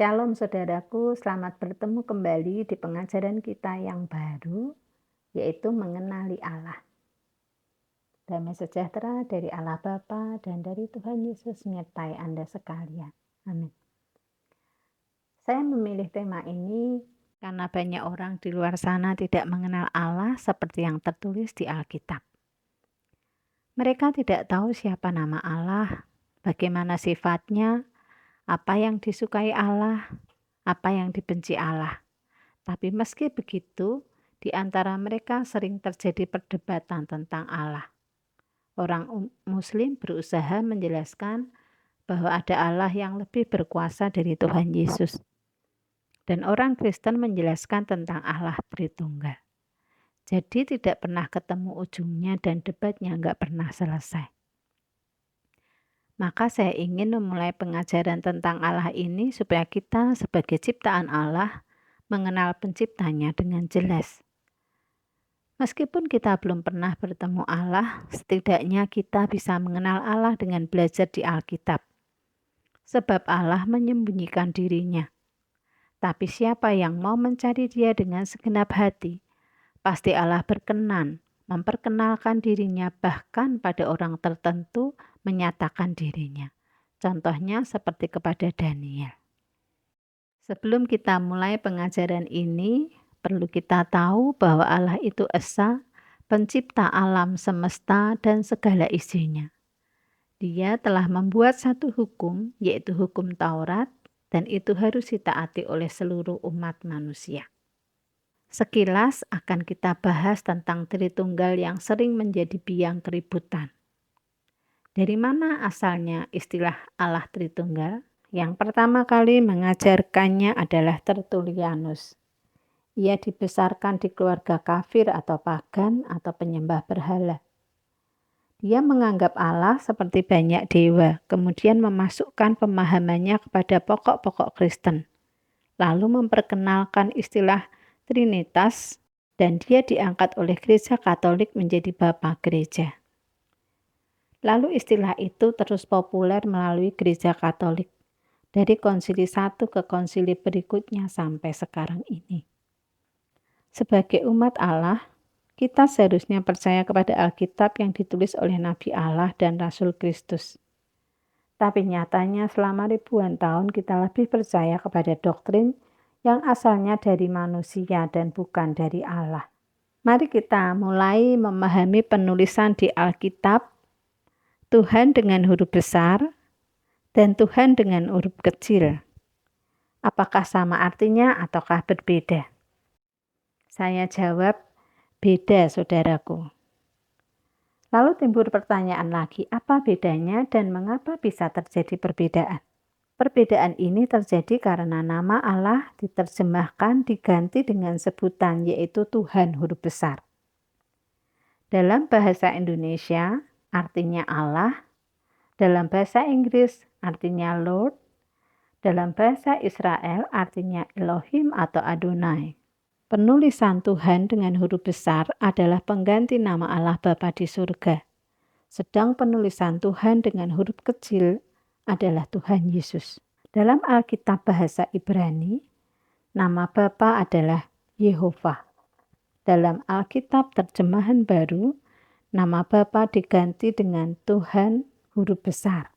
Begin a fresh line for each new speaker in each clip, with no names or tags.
Shalom saudaraku, selamat bertemu kembali di pengajaran kita yang baru, yaitu mengenali Allah. Damai sejahtera dari Allah Bapa dan dari Tuhan Yesus menyertai Anda sekalian. Amin. Saya memilih tema ini karena banyak orang di luar sana tidak mengenal Allah seperti yang tertulis di Alkitab. Mereka tidak tahu siapa nama Allah, bagaimana sifatnya, apa yang disukai Allah, apa yang dibenci Allah. Tapi meski begitu, di antara mereka sering terjadi perdebatan tentang Allah. Orang Muslim berusaha menjelaskan bahwa ada Allah yang lebih berkuasa dari Tuhan Yesus. Dan orang Kristen menjelaskan tentang Allah Tritunggal. Jadi tidak pernah ketemu ujungnya dan debatnya nggak pernah selesai. Maka saya ingin memulai pengajaran tentang Allah ini supaya kita sebagai ciptaan Allah mengenal penciptanya dengan jelas. Meskipun kita belum pernah bertemu Allah, setidaknya kita bisa mengenal Allah dengan belajar di Alkitab. Sebab Allah menyembunyikan dirinya. Tapi siapa yang mau mencari Dia dengan segenap hati, pasti Allah berkenan memperkenalkan dirinya, bahkan pada orang tertentu menyatakan dirinya. Contohnya seperti kepada Daniel. Sebelum kita mulai pengajaran ini, perlu kita tahu bahwa Allah itu esa, pencipta alam semesta dan segala isinya. Dia telah membuat satu hukum, yaitu hukum Taurat, dan itu harus ditaati oleh seluruh umat manusia. Sekilas akan kita bahas tentang Tritunggal yang sering menjadi biang keributan. Dari mana asalnya istilah Allah Tritunggal? Yang pertama kali mengajarkannya adalah Tertullianus. Ia dibesarkan di keluarga kafir atau pagan atau penyembah berhala. Dia menganggap Allah seperti banyak dewa, kemudian memasukkan pemahamannya kepada pokok-pokok Kristen. Lalu memperkenalkan istilah Trinitas dan dia diangkat oleh Gereja Katolik menjadi Bapa Gereja. Lalu istilah itu terus populer melalui Gereja Katolik. Dari konsili 1 ke konsili berikutnya sampai sekarang ini. Sebagai umat Allah, kita seharusnya percaya kepada Alkitab yang ditulis oleh Nabi Allah dan Rasul Kristus. Tapi nyatanya selama ribuan tahun kita lebih percaya kepada doktrin yang asalnya dari manusia dan bukan dari Allah. Mari kita mulai memahami penulisan di Alkitab, Tuhan dengan huruf besar, dan Tuhan dengan huruf kecil. Apakah sama artinya ataukah berbeda? Saya jawab, beda saudaraku. Lalu timbul pertanyaan lagi, apa bedanya dan mengapa bisa terjadi perbedaan? Perbedaan ini terjadi karena nama Allah diterjemahkan diganti dengan sebutan yaitu Tuhan huruf besar. Dalam bahasa Indonesia artinya Allah, dalam bahasa Inggris artinya Lord, dalam bahasa Israel artinya Elohim atau Adonai. Penulisan Tuhan dengan huruf besar adalah pengganti nama Allah Bapa di surga. Sedang penulisan Tuhan dengan huruf kecil adalah Tuhan Yesus. Dalam Alkitab bahasa Ibrani, nama Bapa adalah Yehovah. Dalam Alkitab terjemahan baru, nama Bapa diganti dengan Tuhan huruf besar.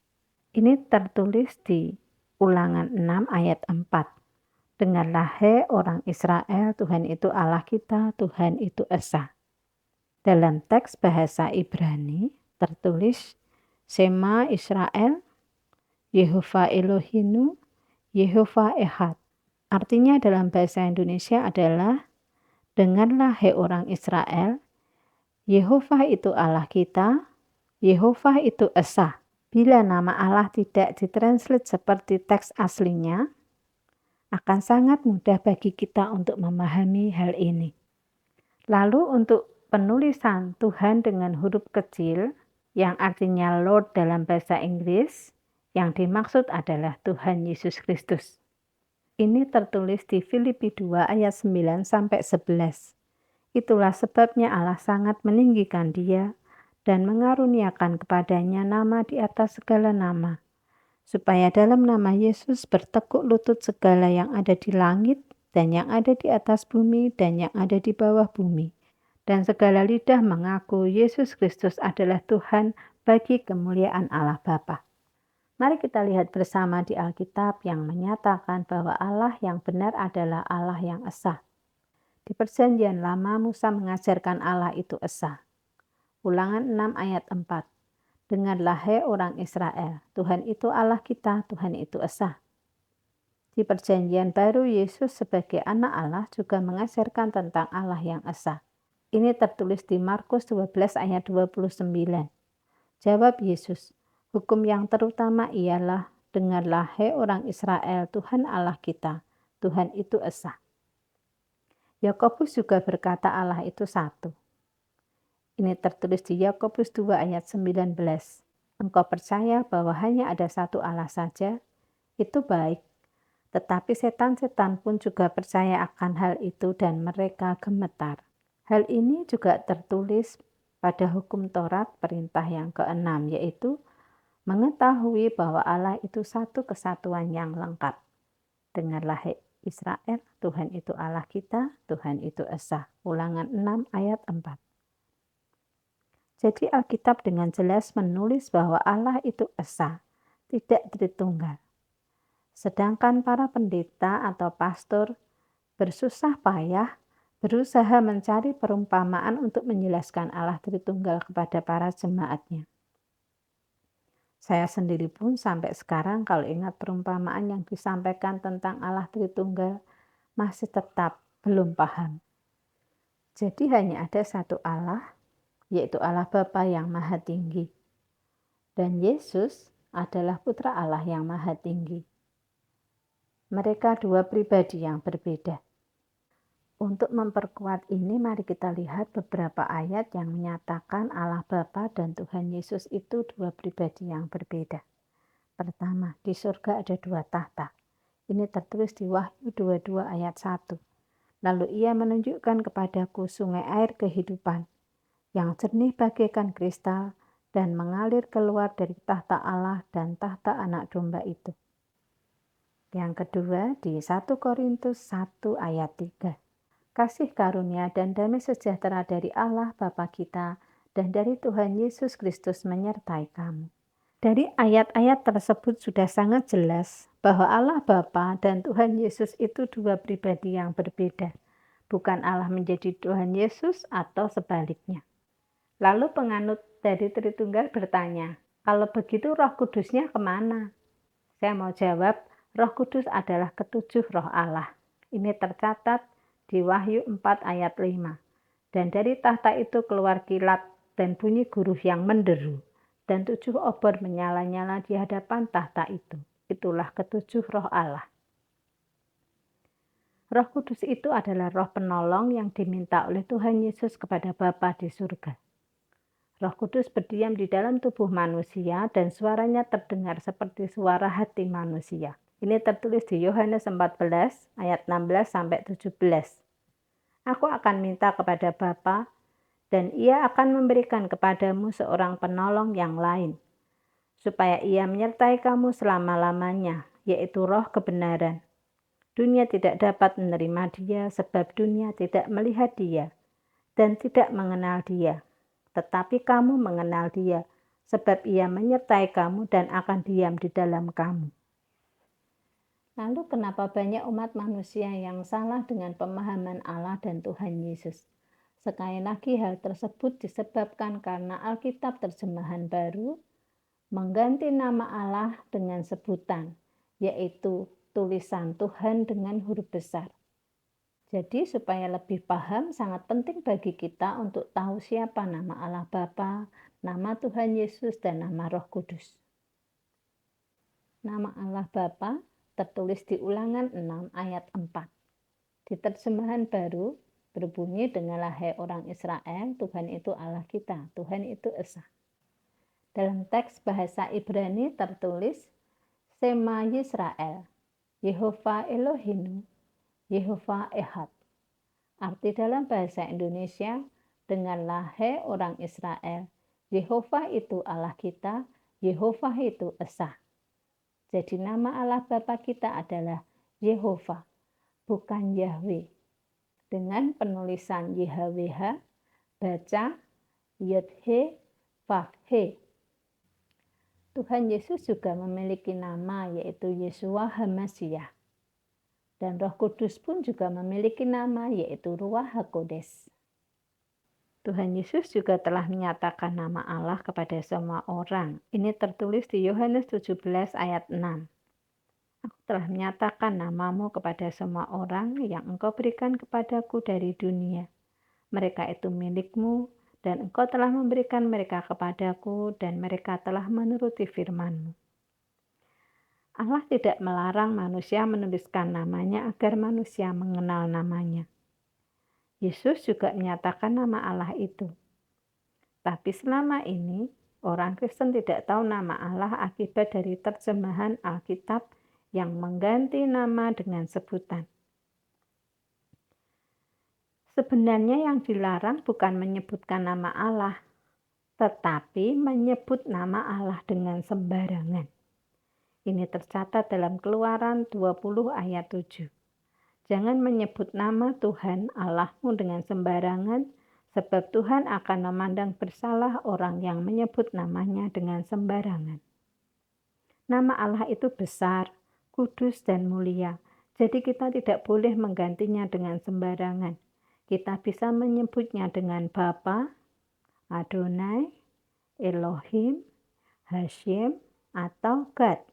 Ini tertulis di Ulangan 6 ayat 4. Dengarlah hai orang Israel, Tuhan itu Allah kita, Tuhan itu esa. Dalam teks bahasa Ibrani tertulis Shema Israel, Yehovah Elohinu, Yehovah Ehad. Artinya dalam bahasa Indonesia adalah dengarlah hai orang Israel, Yehovah itu Allah kita, Yehovah itu esa. Bila nama Allah tidak ditranslate seperti teks aslinya, akan sangat mudah bagi kita untuk memahami hal ini. Lalu untuk penulisan Tuhan dengan huruf kecil, yang artinya Lord dalam bahasa Inggris, yang dimaksud adalah Tuhan Yesus Kristus. Ini tertulis di Filipi 2 ayat 9-11. Itulah sebabnya Allah sangat meninggikan dia dan mengaruniakan kepadanya nama di atas segala nama, supaya dalam nama Yesus bertekuk lutut segala yang ada di langit dan yang ada di atas bumi dan yang ada di bawah bumi, dan segala lidah mengaku Yesus Kristus adalah Tuhan bagi kemuliaan Allah Bapa. Mari kita lihat bersama di Alkitab yang menyatakan bahwa Allah yang benar adalah Allah yang esa. Di Perjanjian Lama, Musa mengajarkan Allah itu esa. Ulangan 6 ayat 4. Dengarlah hai orang Israel, Tuhan itu Allah kita, Tuhan itu esa. Di Perjanjian Baru, Yesus sebagai anak Allah juga mengajarkan tentang Allah yang esa. Ini tertulis di Markus 12 ayat 29. Jawab Yesus, hukum yang terutama ialah, dengarlah hai orang Israel, Tuhan Allah kita, Tuhan itu esa. Yakobus juga berkata Allah itu satu. Ini tertulis di Yakobus 2 ayat 19. Engkau percaya bahwa hanya ada satu Allah saja, itu baik. Tetapi setan-setan pun juga percaya akan hal itu dan mereka gemetar. Hal ini juga tertulis pada hukum Taurat perintah yang ke-6, yaitu mengetahui bahwa Allah itu satu kesatuan yang lengkap. Dengarlah hai Israel, Tuhan itu Allah kita, Tuhan itu esa. Ulangan 6 ayat 4. Jadi Alkitab dengan jelas menulis bahwa Allah itu esa, tidak tritunggal. Sedangkan para pendeta atau pastor bersusah payah berusaha mencari perumpamaan untuk menjelaskan Allah Tritunggal kepada para jemaatnya. Saya sendiri pun sampai sekarang kalau ingat perumpamaan yang disampaikan tentang Allah Tritunggal masih tetap belum paham. Jadi hanya ada satu Allah, yaitu Allah Bapa yang Maha Tinggi. Dan Yesus adalah Putra Allah yang Maha Tinggi. Mereka dua pribadi yang berbeda. Untuk memperkuat ini, mari kita lihat beberapa ayat yang menyatakan Allah Bapa dan Tuhan Yesus itu dua pribadi yang berbeda. Pertama, di surga ada dua tahta. Ini tertulis di Wahyu 22 ayat 1. Lalu ia menunjukkan kepadaku sungai air kehidupan, yang jernih bagaikan kristal dan mengalir keluar dari tahta Allah dan tahta anak domba itu. Yang kedua, di 1 Korintus 1 ayat 3. Kasih karunia dan damai sejahtera dari Allah Bapa kita dan dari Tuhan Yesus Kristus menyertai kamu. Dari ayat-ayat tersebut sudah sangat jelas bahwa Allah Bapa dan Tuhan Yesus itu dua pribadi yang berbeda. Bukan Allah menjadi Tuhan Yesus atau sebaliknya. Lalu penganut dari Tritunggal bertanya, kalau begitu Roh Kudusnya kemana? Saya mau jawab, Roh Kudus adalah ketujuh roh Allah. Ini tercatat di Wahyu 4 ayat 5. Dan dari tahta itu keluar kilat dan bunyi guruh yang menderu, dan 7 obor menyala-nyala di hadapan tahta itu. Itulah ketujuh roh Allah. Roh Kudus itu adalah roh penolong yang diminta oleh Tuhan Yesus kepada Bapa di surga. Roh Kudus berdiam di dalam tubuh manusia dan suaranya terdengar seperti suara hati manusia. Ini tertulis di Yohanes 14 ayat 16-17. Aku akan minta kepada Bapa dan ia akan memberikan kepadamu seorang penolong yang lain, supaya ia menyertai kamu selama-lamanya, yaitu roh kebenaran. Dunia tidak dapat menerima dia sebab dunia tidak melihat dia dan tidak mengenal dia. Tetapi kamu mengenal dia sebab ia menyertai kamu dan akan diam di dalam kamu. Lalu kenapa banyak umat manusia yang salah dengan pemahaman Allah dan Tuhan Yesus? Sekali lagi hal tersebut disebabkan karena Alkitab terjemahan baru mengganti nama Allah dengan sebutan, yaitu tulisan Tuhan dengan huruf besar. Jadi supaya lebih paham, sangat penting bagi kita untuk tahu siapa nama Allah Bapa, nama Tuhan Yesus, dan nama Roh Kudus. Nama Allah Bapa tertulis di Ulangan 6 ayat 4. Di terjemahan baru berbunyi, dengarlah hai orang Israel, Tuhan itu Allah kita, Tuhan itu esa. Dalam teks bahasa Ibrani tertulis Shema Yisrael, Yehovah Elohinu, Yehovah Ehad. Arti dalam bahasa Indonesia, dengarlah hai orang Israel, Yehovah itu Allah kita, Yehovah itu esa. Jadi nama Allah Bapa kita adalah Yehova, bukan Yahweh. Dengan penulisan YHWH, baca Yod-He, Vav-He. Tuhan Yesus juga memiliki nama yaitu Yeshua HaMashiach. Dan Roh Kudus pun juga memiliki nama yaitu Ruach HaKodes. Tuhan Yesus juga telah menyatakan nama Allah kepada semua orang. Ini tertulis di Yohanes 17 ayat 6. Aku telah menyatakan namamu kepada semua orang yang engkau berikan kepadaku dari dunia. Mereka itu milikmu, dan engkau telah memberikan mereka kepadaku, dan mereka telah menuruti firman-Mu. Allah tidak melarang manusia menuliskan namanya agar manusia mengenal namanya. Yesus juga menyatakan nama Allah itu. Tapi selama ini, orang Kristen tidak tahu nama Allah akibat dari terjemahan Alkitab yang mengganti nama dengan sebutan. Sebenarnya yang dilarang bukan menyebutkan nama Allah, tetapi menyebut nama Allah dengan sembarangan. Ini tercatat dalam Keluaran 20 ayat 7. Jangan menyebut nama Tuhan Allahmu dengan sembarangan, sebab Tuhan akan memandang bersalah orang yang menyebut namanya dengan sembarangan. Nama Allah itu besar, kudus, dan mulia. Jadi kita tidak boleh menggantinya dengan sembarangan. Kita bisa menyebutnya dengan Bapa, Adonai, Elohim, Hashem, atau God.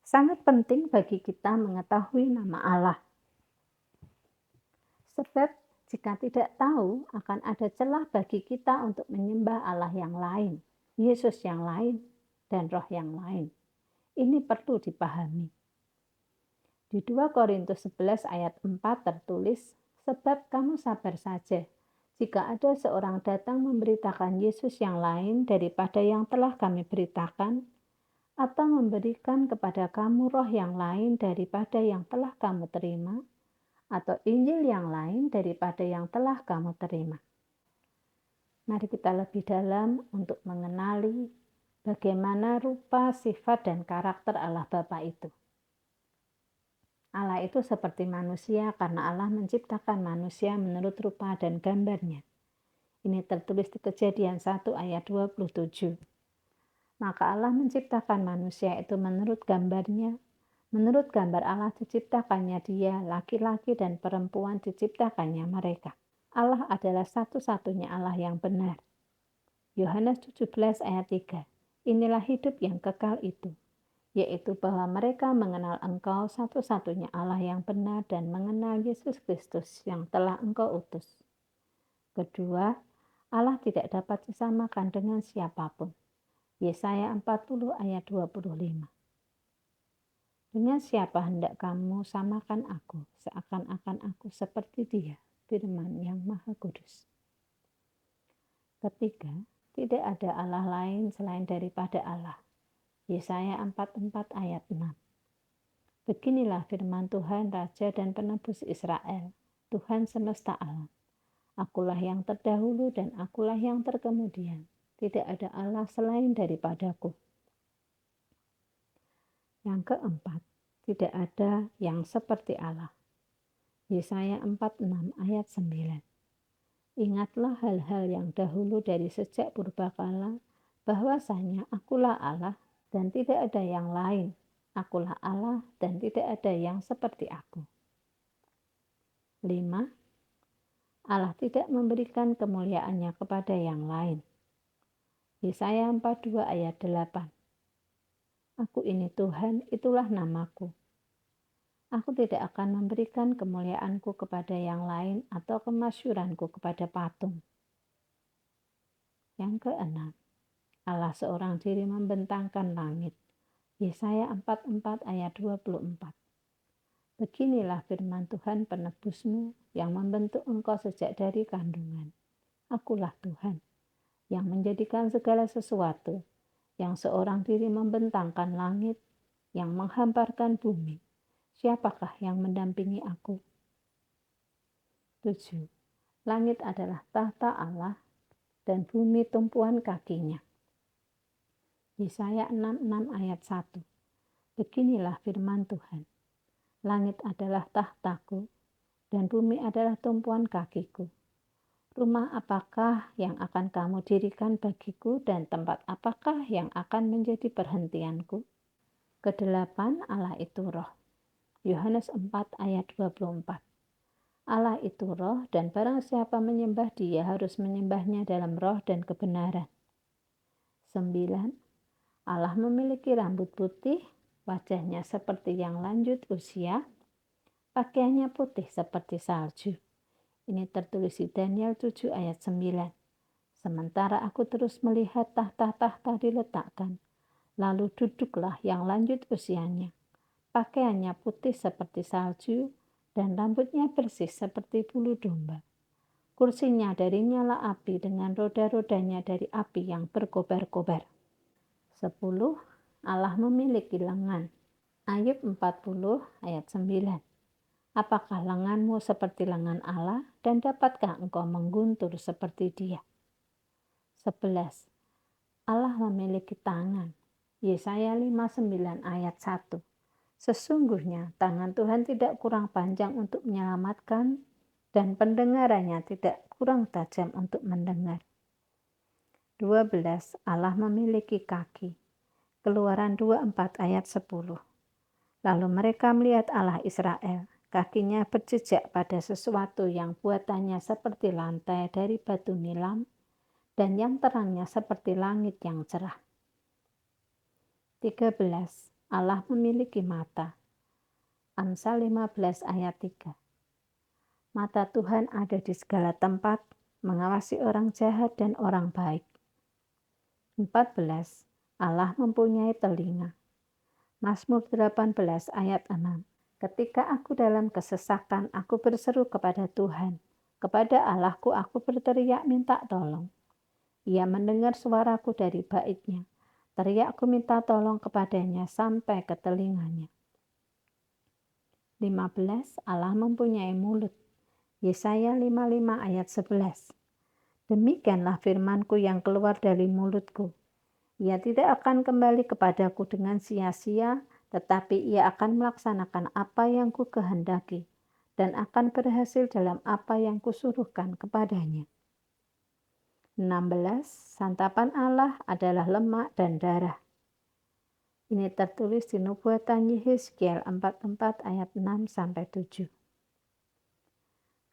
Sangat penting bagi kita mengetahui nama Allah. Sebab jika tidak tahu, akan ada celah bagi kita untuk menyembah Allah yang lain, Yesus yang lain, dan roh yang lain. Ini perlu dipahami. Di 2 Korintus 11 ayat 4 tertulis, sebab kamu sabar saja, jika ada seorang datang memberitakan Yesus yang lain daripada yang telah kami beritakan, atau memberikan kepada kamu roh yang lain daripada yang telah kamu terima, atau Injil yang lain daripada yang telah kamu terima. Mari kita lebih dalam untuk mengenali bagaimana rupa, sifat, dan karakter Allah Bapa itu. Allah itu seperti manusia karena Allah menciptakan manusia menurut rupa dan gambarnya. Ini tertulis di Kejadian 1 ayat 27. Maka Allah menciptakan manusia itu menurut gambarnya. Menurut gambar Allah diciptakannya dia, laki-laki dan perempuan diciptakannya mereka. Allah adalah satu-satunya Allah yang benar. Yohanes 17 ayat 3. Inilah hidup yang kekal itu, yaitu bahwa mereka mengenal Engkau satu-satunya Allah yang benar dan mengenal Yesus Kristus yang telah Engkau utus. Kedua, Allah tidak dapat disamakan dengan siapapun. Yesaya 40 ayat 25. Dengan siapa hendak kamu samakan aku, seakan-akan aku seperti dia, firman yang maha kudus. Ketiga, tidak ada Allah lain selain daripada Allah. Yesaya 44 ayat 6. Beginilah firman Tuhan Raja dan Penebus Israel, Tuhan semesta alam. Akulah yang terdahulu dan akulah yang terkemudian. Tidak ada Allah selain daripadaku. Yang keempat, tidak ada yang seperti Allah. Yesaya 46 ayat 9. Ingatlah hal-hal yang dahulu dari sejak purbakala, bahwasanya akulah Allah dan tidak ada yang lain. Akulah Allah dan tidak ada yang seperti aku. 5. Allah tidak memberikan kemuliaannya kepada yang lain. Yesaya 42 ayat 8. Aku ini Tuhan, itulah namaku. Aku tidak akan memberikan kemuliaanku kepada yang lain atau kemasyuranku kepada patung. Yang keenam, Allah seorang diri membentangkan langit. Yesaya 44 ayat 24. Beginilah firman Tuhan penebusmu yang membentuk engkau sejak dari kandungan. Akulah Tuhan yang menjadikan segala sesuatu, yang seorang diri membentangkan langit, yang menghamparkan bumi. Siapakah yang mendampingi aku? 7. Langit adalah tahta Allah dan bumi tumpuan kakinya. Yesaya 66 ayat 1. Beginilah firman Tuhan. Langit adalah tahtaku, dan bumi adalah tumpuan kakiku. Rumah apakah yang akan kamu dirikan bagiku, dan tempat apakah yang akan menjadi perhentianku? Kedelapan, Allah itu roh. Yohanes 4 ayat 24. Allah itu roh, dan barang siapa menyembah Dia harus menyembahnya dalam roh dan kebenaran. 9. Allah memiliki rambut putih, wajahnya seperti yang lanjut usia, pakaiannya putih seperti salju. Ini tertulis di Daniel 7 ayat 9. Sementara aku terus melihat tahta-tahta diletakkan, lalu duduklah yang lanjut usianya. Pakaiannya putih seperti salju, dan rambutnya bersih seperti bulu domba. Kursinya dari nyala api, dengan roda-rodanya dari api yang berkobar-kobar. 10. Allah memiliki lengan. Ayub 40 ayat 9. Apakah lenganmu seperti lengan Allah, dan dapatkah engkau mengguntur seperti Dia? 11. Allah memiliki tangan. Yesaya 59 ayat 1. Sesungguhnya tangan Tuhan tidak kurang panjang untuk menyelamatkan, dan pendengarannya tidak kurang tajam untuk mendengar. 12. Allah memiliki kaki. Keluaran 24 ayat 10. Lalu mereka melihat Allah Israel, kakinya berjejak pada sesuatu yang buatannya seperti lantai dari batu nilam, dan yang terangnya seperti langit yang cerah. 13. Allah memiliki mata. Amsal 15 ayat 3. Mata Tuhan ada di segala tempat, mengawasi orang jahat dan orang baik. 14. Allah mempunyai telinga. Mazmur 18 ayat 6. Ketika aku dalam kesesakan, aku berseru kepada Tuhan. Kepada Allahku aku berteriak minta tolong. Ia mendengar suaraku dari baitnya. Teriakku minta tolong kepadanya sampai ke telinganya. 15. Allah mempunyai mulut. Yesaya 55 ayat 11. Demikianlah firmanku yang keluar dari mulutku. Ia tidak akan kembali kepadaku dengan sia-sia, tetapi ia akan melaksanakan apa yang ku kehendaki, dan akan berhasil dalam apa yang kusuruhkan kepadanya. 16. Santapan Allah adalah lemak dan darah. Ini tertulis di Nubuatan Yehezkiel 44 ayat 6-7.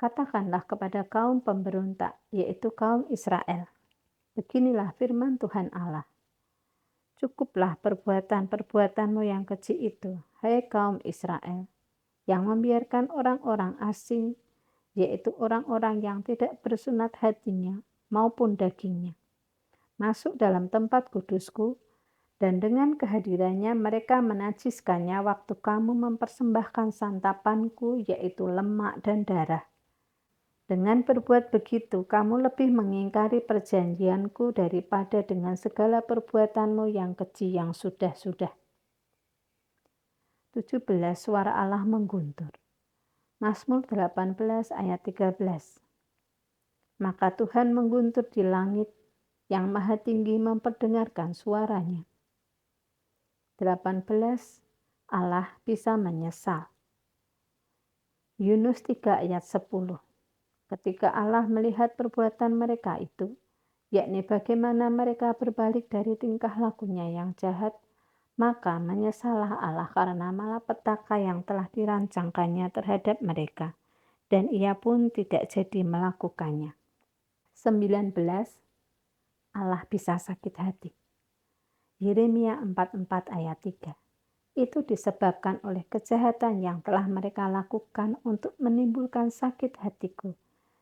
Katakanlah kepada kaum pemberontak, yaitu kaum Israel. Beginilah firman Tuhan Allah. Cukuplah perbuatan-perbuatanmu yang keji itu, hai kaum Israel, yang membiarkan orang-orang asing, yaitu orang-orang yang tidak bersunat hatinya maupun dagingnya, masuk dalam tempat kudusku, dan dengan kehadirannya mereka menajiskannya waktu kamu mempersembahkan santapanku, yaitu lemak dan darah. Dengan berbuat begitu, kamu lebih mengingkari perjanjianku daripada dengan segala perbuatanmu yang keji yang sudah-sudah. 17. Suara Allah mengguntur. Mazmur 18 ayat 13. Maka Tuhan mengguntur di langit, yang maha tinggi memperdengarkan suaranya. 18. Allah bisa menyesal. Yunus 3 ayat 10. Ketika Allah melihat perbuatan mereka itu, yakni bagaimana mereka berbalik dari tingkah lakunya yang jahat, maka menyesallah Allah karena malapetaka yang telah dirancangkannya terhadap mereka, dan ia pun tidak jadi melakukannya. 19. Allah bisa sakit hati. Yeremia 44 ayat 3. Itu disebabkan oleh kejahatan yang telah mereka lakukan untuk menimbulkan sakit hatiku,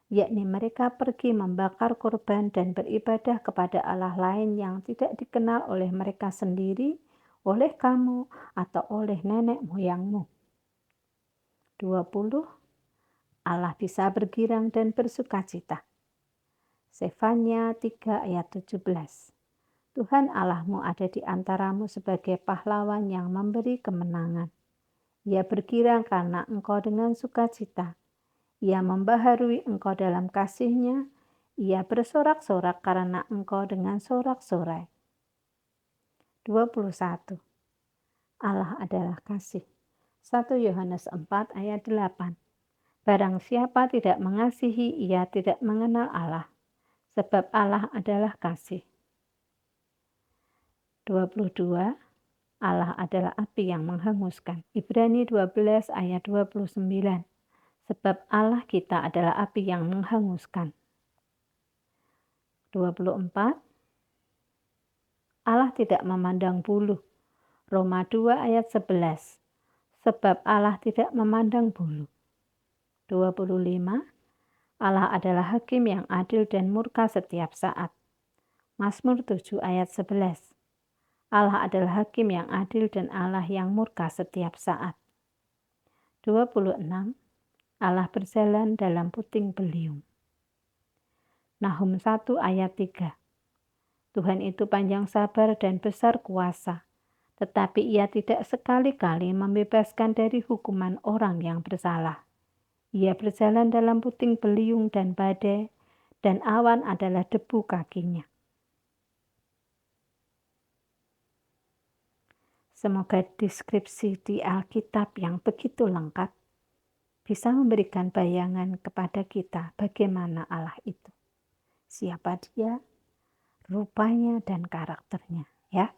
yakni mereka pergi membakar korban dan beribadah kepada Allah lain yang tidak dikenal oleh mereka sendiri, oleh kamu, atau oleh nenek moyangmu. 20. Allah bisa bergirang dan bersukacita. Sefanya 3 ayat 17. Tuhan Allahmu ada di antaramu sebagai pahlawan yang memberi kemenangan. Ia bergirang karena engkau dengan sukacita. Ia membaharui engkau dalam kasih-Nya. Ia bersorak-sorak karena engkau dengan sorak-sorai. 21. Allah adalah kasih. 1 Yohanes 4 ayat 8. Barang siapa tidak mengasihi, ia tidak mengenal Allah, sebab Allah adalah kasih. 22. Allah adalah api yang menghanguskan. Ibrani 12 ayat 29. Sebab Allah kita adalah api yang menghanguskan. 24. Allah tidak memandang bulu. Roma 2 ayat 11. Sebab Allah tidak memandang bulu. 25. Allah adalah hakim yang adil dan murka setiap saat. Mazmur 7 ayat 11. Allah adalah hakim yang adil dan Allah yang murka setiap saat. 26. Allah berjalan dalam puting beliung. Nahum 1 ayat 3. Tuhan itu panjang sabar dan besar kuasa, tetapi ia tidak sekali-kali membebaskan dari hukuman orang yang bersalah. Ia berjalan dalam puting beliung dan badai, dan awan adalah debu kakinya. Semoga deskripsi di Alkitab yang begitu lengkap bisa memberikan bayangan kepada kita bagaimana Allah itu. Siapa dia, rupanya, dan karakternya. Ya,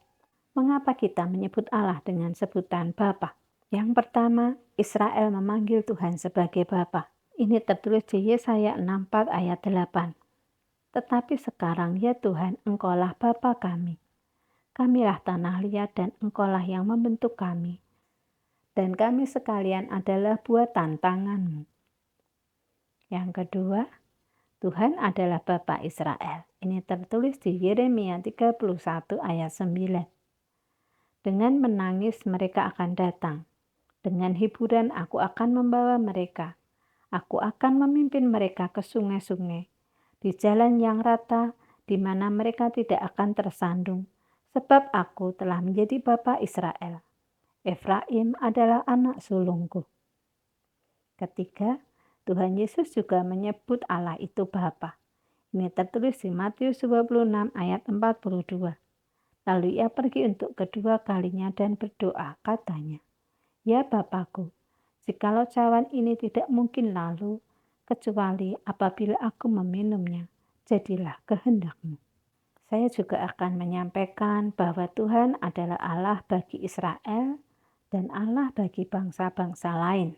mengapa kita menyebut Allah dengan sebutan Bapa? Yang pertama, Israel memanggil Tuhan sebagai Bapa. Ini tertulis di Yesaya 64 ayat 8. Tetapi sekarang ya Tuhan, Engkaulah Bapa kami. Kamilah tanah liat dan Engkaulah yang membentuk kami. Dan kami sekalian adalah buatan tangan-Mu. Yang kedua, Tuhan adalah Bapa Israel. Ini tertulis di Yeremia 31 ayat 9. Dengan menangis mereka akan datang. Dengan hiburan aku akan membawa mereka. Aku akan memimpin mereka ke sungai-sungai, di jalan yang rata, di mana mereka tidak akan tersandung, sebab aku telah menjadi Bapa Israel. Efraim adalah anak sulungku. Ketiga, Tuhan Yesus juga menyebut Allah itu Bapa. Ini tertulis di Matius 26 ayat 42. Lalu ia pergi untuk kedua kalinya dan berdoa, katanya, "Ya Bapakku, jikalau cawan ini tidak mungkin lalu, kecuali apabila aku meminumnya, jadilah kehendak-Mu." Saya juga akan menyampaikan bahwa Tuhan adalah Allah bagi Israel dan Allah bagi bangsa-bangsa lain.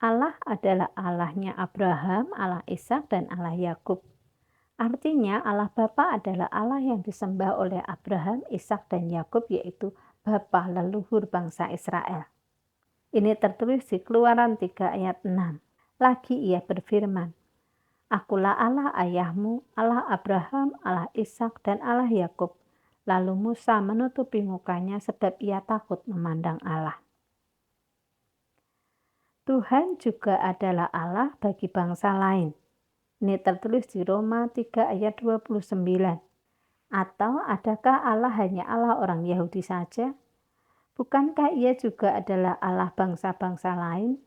Allah adalah Allahnya Abraham, Allah Ishak, dan Allah Yakub. Artinya Allah Bapa adalah Allah yang disembah oleh Abraham, Ishak, dan Yakub, yaitu Bapa leluhur bangsa Israel. Ini tertulis di Keluaran 3 ayat 6. Lagi ia berfirman, "Akulah Allah ayahmu, Allah Abraham, Allah Ishak, dan Allah Yakub." Lalu Musa menutupi mukanya sebab ia takut memandang Allah. Tuhan juga adalah Allah bagi bangsa lain. Ini tertulis di Roma 3 ayat 29. Atau adakah Allah hanya Allah orang Yahudi saja? Bukankah ia juga adalah Allah bangsa-bangsa lain?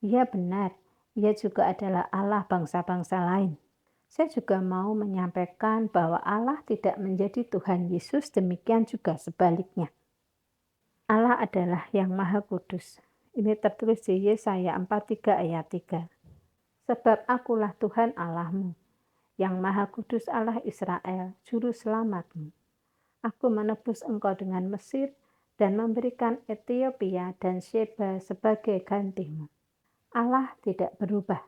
Ya benar, ia juga adalah Allah bangsa-bangsa lain. Saya juga mau menyampaikan bahwa Allah tidak menjadi Tuhan Yesus, demikian juga sebaliknya. Allah adalah yang Maha Kudus. Ini tertulis di Yesaya 43 ayat 3. Sebab akulah Tuhan Allahmu, yang Maha Kudus Allah Israel, Juru Selamatmu. Aku menebus engkau dengan Mesir dan memberikan Ethiopia dan Sheba sebagai gantimu. Allah tidak berubah.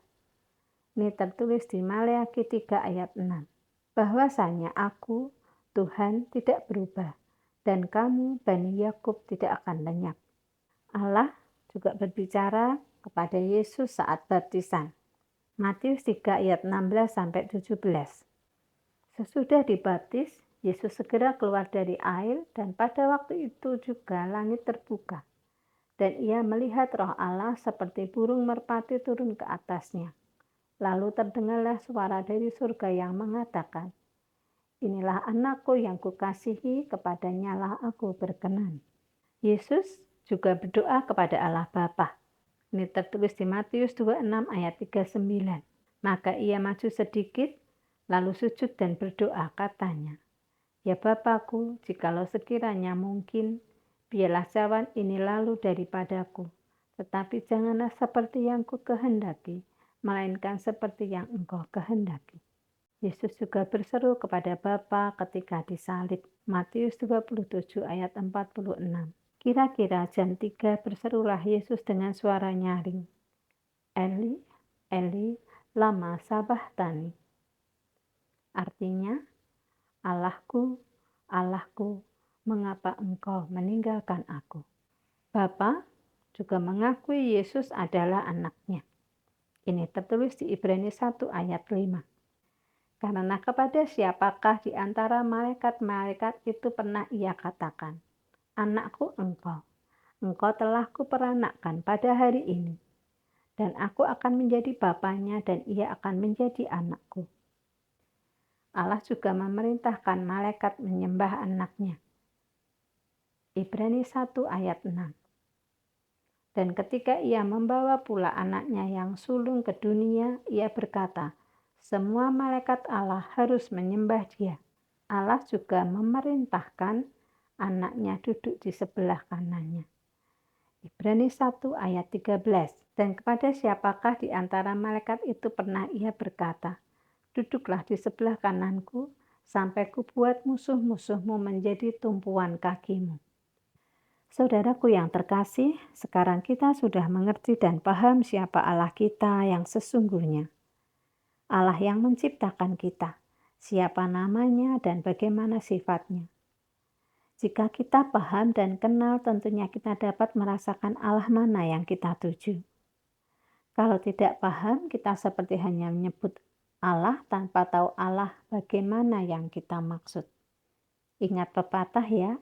Ini tertulis di Maleakhi 3 ayat 6. Bahwasanya aku, Tuhan, tidak berubah, dan kamu, Bani Yakub, tidak akan lenyap. Allah juga berbicara kepada Yesus saat baptisan. Matius 3 ayat 16-17. Sesudah dibaptis, Yesus segera keluar dari air dan pada waktu itu juga langit terbuka. Dan ia melihat Roh Allah seperti burung merpati turun ke atasnya. Lalu terdengarlah suara dari surga yang mengatakan, "Inilah anakku yang kukasihi, kepadanya lah aku berkenan." Yesus juga berdoa kepada Allah Bapa. Ini tertulis di Matius 26 ayat 39. Maka ia maju sedikit, lalu sujud dan berdoa, katanya, Ya Bapakku, jikalau sekiranya mungkin, biarlah cawan ini lalu daripadaku. Tetapi janganlah seperti yang ku kehendaki, melainkan seperti yang Engkau kehendaki. Yesus juga berseru kepada Bapa ketika disalib. Matius 27 ayat 46. Kira-kira jam 3 berserulah Yesus dengan suara nyaring. Eli, Eli, lama sabachthani. Artinya, Allahku, Allahku, mengapa engkau meninggalkan aku? Bapa juga mengakui Yesus adalah anaknya. Ini tertulis di Ibrani 1 ayat 5. Karena kepada siapakah di antara malaikat-malaikat itu pernah ia katakan, "Anakku engkau, engkau telah kuperanakkan pada hari ini, dan aku akan menjadi bapanya dan ia akan menjadi anakku." Allah juga memerintahkan malaikat menyembah anaknya. Ibrani 1 ayat 6. Dan ketika ia membawa pula anaknya yang sulung ke dunia, ia berkata, semua malaikat Allah harus menyembah dia. Allah juga memerintahkan anaknya duduk di sebelah kanannya. Ibrani 1 ayat 13. Dan kepada siapakah di antara malaikat itu pernah ia berkata, duduklah di sebelah kananku, sampai kubuat musuh-musuhmu menjadi tumpuan kakimu. Saudaraku yang terkasih, sekarang kita sudah mengerti dan paham siapa Allah kita yang sesungguhnya. Allah yang menciptakan kita, siapa namanya dan bagaimana sifatnya. Jika kita paham dan kenal, tentunya kita dapat merasakan Allah mana yang kita tuju. Kalau tidak paham, kita seperti hanya menyebut Allah tanpa tahu Allah bagaimana yang kita maksud. Ingat pepatah ya,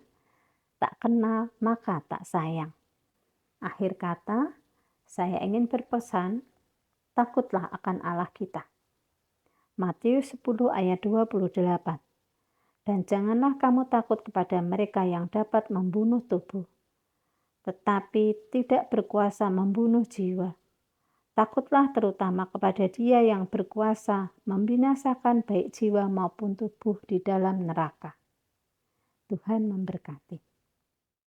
tak kenal maka tak sayang. Akhir kata, saya ingin berpesan, takutlah akan Allah kita. Matius 10 ayat 28. Dan janganlah kamu takut kepada mereka yang dapat membunuh tubuh, tetapi tidak berkuasa membunuh jiwa. Takutlah terutama kepada Dia yang berkuasa membinasakan baik jiwa maupun tubuh di dalam neraka. Tuhan memberkati.